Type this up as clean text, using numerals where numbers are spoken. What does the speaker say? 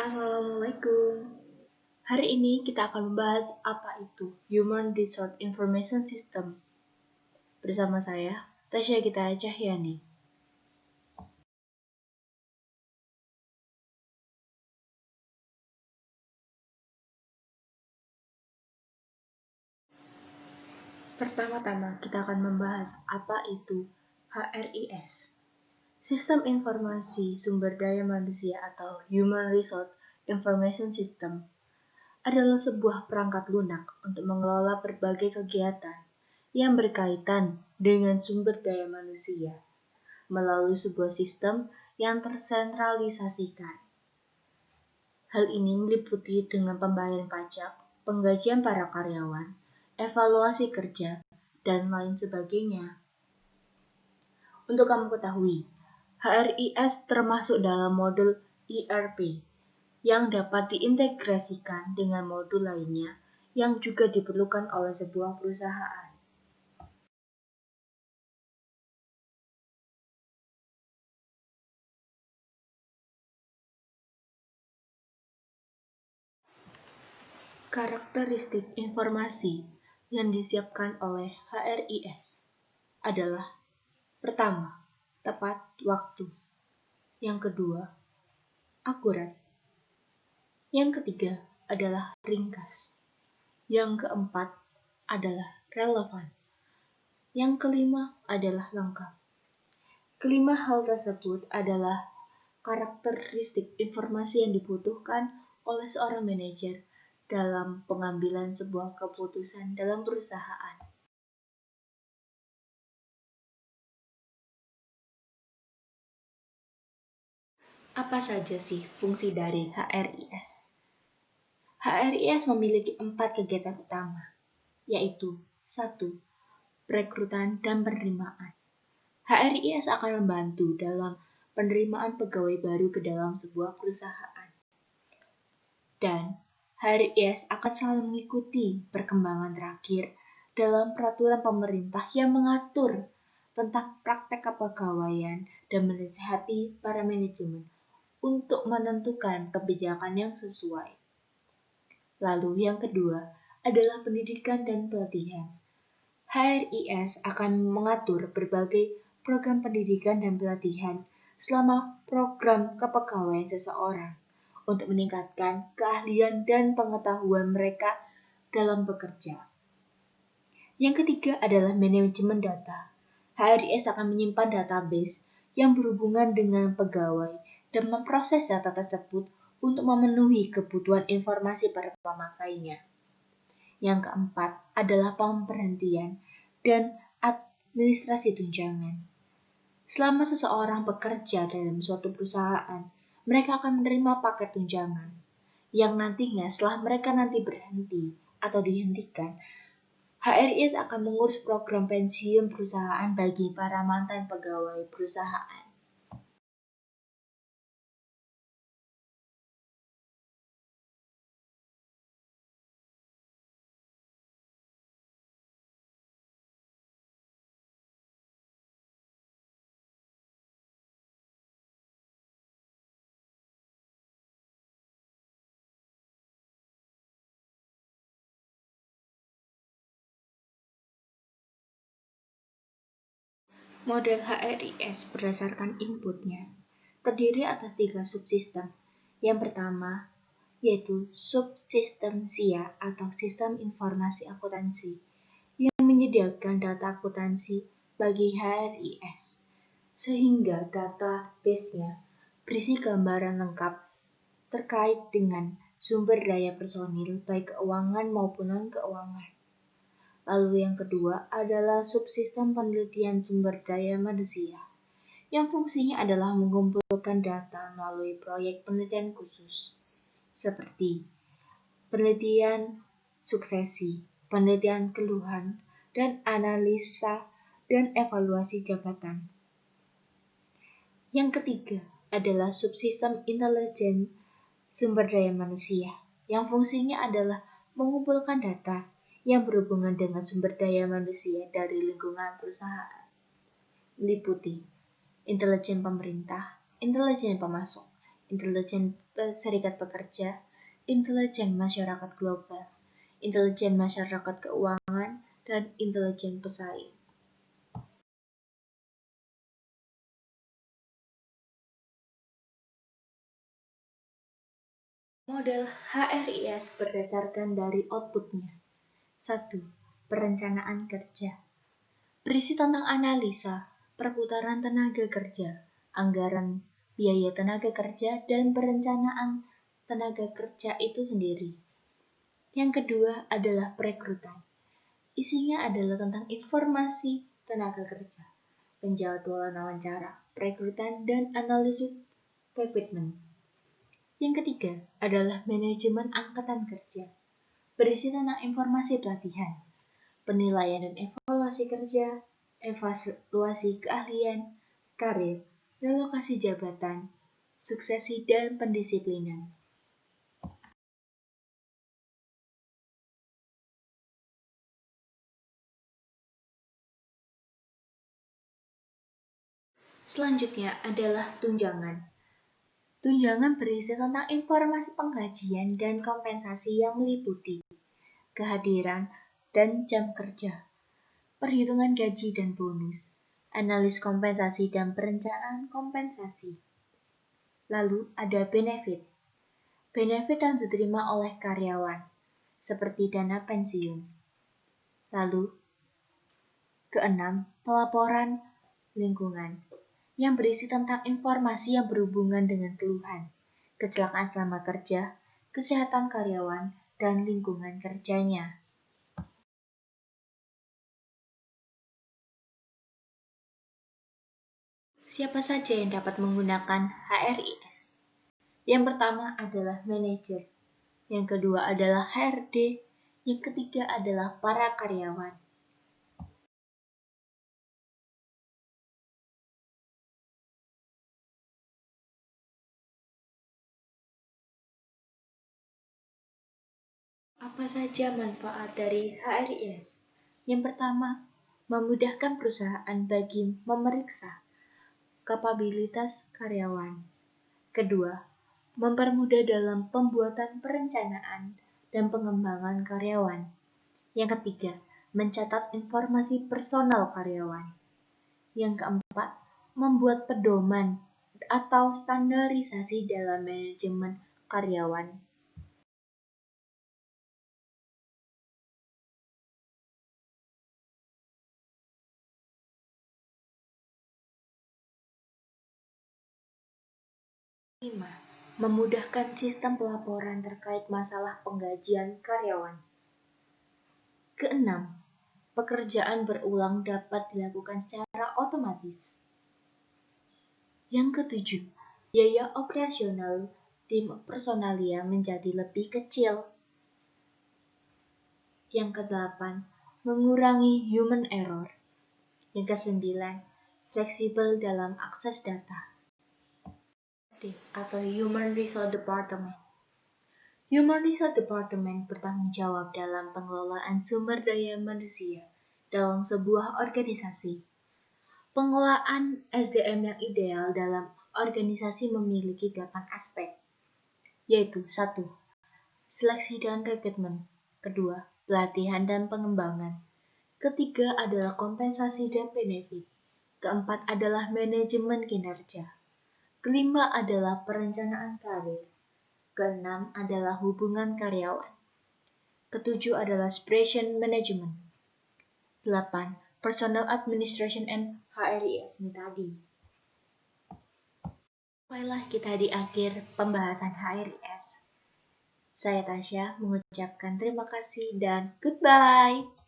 Assalamualaikum. Hari ini kita akan membahas apa itu Human Resource Information System. Bersama saya, Tasya Gita Cahyani. Pertama-tama kita akan membahas apa itu HRIS. Sistem Informasi Sumber Daya Manusia atau Human Resource Information System adalah sebuah perangkat lunak untuk mengelola berbagai kegiatan yang berkaitan dengan sumber daya manusia melalui sebuah sistem yang tersentralisasikan. Hal ini meliputi dengan pembayaran pajak, penggajian para karyawan, evaluasi kerja, dan lain sebagainya. Untuk kamu ketahui, HRIS termasuk dalam modul ERP yang dapat diintegrasikan dengan modul lainnya yang juga diperlukan oleh sebuah perusahaan. Karakteristik informasi yang disiapkan oleh HRIS adalah: pertama, tepat waktu. Yang kedua, akurat. Yang ketiga adalah ringkas. Yang keempat adalah relevan. Yang kelima adalah lengkap. Kelima hal tersebut adalah karakteristik informasi yang dibutuhkan oleh seorang manajer dalam pengambilan sebuah keputusan dalam perusahaan. Apa saja sih fungsi dari HRIS? HRIS memiliki 4 kegiatan utama, yaitu 1. Perekrutan dan penerimaan. HRIS akan membantu dalam penerimaan pegawai baru ke dalam sebuah perusahaan. Dan HRIS akan selalu mengikuti perkembangan terakhir dalam peraturan pemerintah yang mengatur tentang praktek kepegawaian dan menasihati para manajemen untuk menentukan kebijakan yang sesuai. Lalu yang kedua adalah pendidikan dan pelatihan. HRIS akan mengatur berbagai program pendidikan dan pelatihan selama program kepegawaian seseorang untuk meningkatkan keahlian dan pengetahuan mereka dalam bekerja. Yang ketiga adalah manajemen data. HRIS akan menyimpan database yang berhubungan dengan pegawai dan memproses data tersebut untuk memenuhi kebutuhan informasi para pemakainya. Yang keempat adalah pemberhentian dan administrasi tunjangan. Selama seseorang bekerja dalam suatu perusahaan, mereka akan menerima paket tunjangan yang nantinya setelah mereka nanti berhenti atau dihentikan, HRIS akan mengurus program pensiun perusahaan bagi para mantan pegawai perusahaan. Model HRIS berdasarkan inputnya terdiri atas 3 subsistem. Yang pertama yaitu subsistem SIA atau Sistem Informasi Akuntansi yang menyediakan data akuntansi bagi HRIS sehingga database-nya berisi gambaran lengkap terkait dengan sumber daya personil baik keuangan maupun non-keuangan. Lalu yang kedua adalah subsistem penelitian sumber daya manusia, yang fungsinya adalah mengumpulkan data melalui proyek penelitian khusus, seperti penelitian suksesi, penelitian keluhan, dan analisa dan evaluasi jabatan. Yang ketiga adalah subsistem intelijen sumber daya manusia, yang fungsinya adalah mengumpulkan data yang berhubungan dengan sumber daya manusia dari lingkungan perusahaan, meliputi intelijen pemerintah, intelijen pemasok, intelijen serikat pekerja, intelijen masyarakat global, intelijen masyarakat keuangan, dan intelijen pesaing. Model HRIS berdasarkan dari outputnya. 1. Perencanaan kerja. Berisi tentang analisa, perputaran tenaga kerja, anggaran biaya tenaga kerja, dan perencanaan tenaga kerja itu sendiri. Yang kedua adalah perekrutan. Isinya adalah tentang informasi tenaga kerja, penjadwalan wawancara, perekrutan, dan analisis rekrutmen. Yang ketiga adalah manajemen angkatan kerja, berisi tentang informasi pelatihan, penilaian dan evaluasi kerja, evaluasi keahlian, karir, relokasi jabatan, suksesi, dan pendisiplinan. Selanjutnya adalah tunjangan. Tunjangan berisi tentang informasi penggajian dan kompensasi yang meliputi kehadiran dan jam kerja, perhitungan gaji dan bonus, analis kompensasi dan perencanaan kompensasi. Lalu ada benefit. Benefit yang diterima oleh karyawan, seperti dana pensiun. Lalu, keenam, pelaporan lingkungan, yang berisi tentang informasi yang berhubungan dengan keluhan, kecelakaan selama kerja, kesehatan karyawan, dan lingkungan kerjanya. Siapa saja yang dapat menggunakan HRIS? Yang pertama adalah manajer, yang kedua adalah HRD, yang ketiga adalah para karyawan. Apa saja manfaat dari HRIS? Yang pertama, memudahkan perusahaan bagi memeriksa kapabilitas karyawan. Kedua, mempermudah dalam pembuatan perencanaan dan pengembangan karyawan. Yang ketiga, mencatat informasi personal karyawan. Yang keempat, membuat pedoman atau standarisasi dalam manajemen karyawan. Kelima, memudahkan sistem pelaporan terkait masalah penggajian karyawan. Keenam, pekerjaan berulang dapat dilakukan secara otomatis. Yang ketujuh, biaya operasional tim personalia menjadi lebih kecil. Yang kedelapan, mengurangi human error. Yang kesembilan, fleksibel dalam akses data. Atau Human Resource Department. Human Resource Department bertanggung jawab dalam pengelolaan sumber daya manusia dalam sebuah organisasi. Pengelolaan SDM yang ideal dalam organisasi memiliki 8 aspek, yaitu 1. Seleksi dan rekrutmen. Kedua, pelatihan dan pengembangan. Ketiga adalah kompensasi dan benefit. Keempat adalah manajemen kinerja. Kelima adalah perencanaan karir. Keenam adalah hubungan karyawan. Ketujuh adalah operation management. 8. Personal administration and HRIS ini tadi. Baiklah kita di akhir pembahasan HRIS. Saya Tasya mengucapkan terima kasih dan goodbye.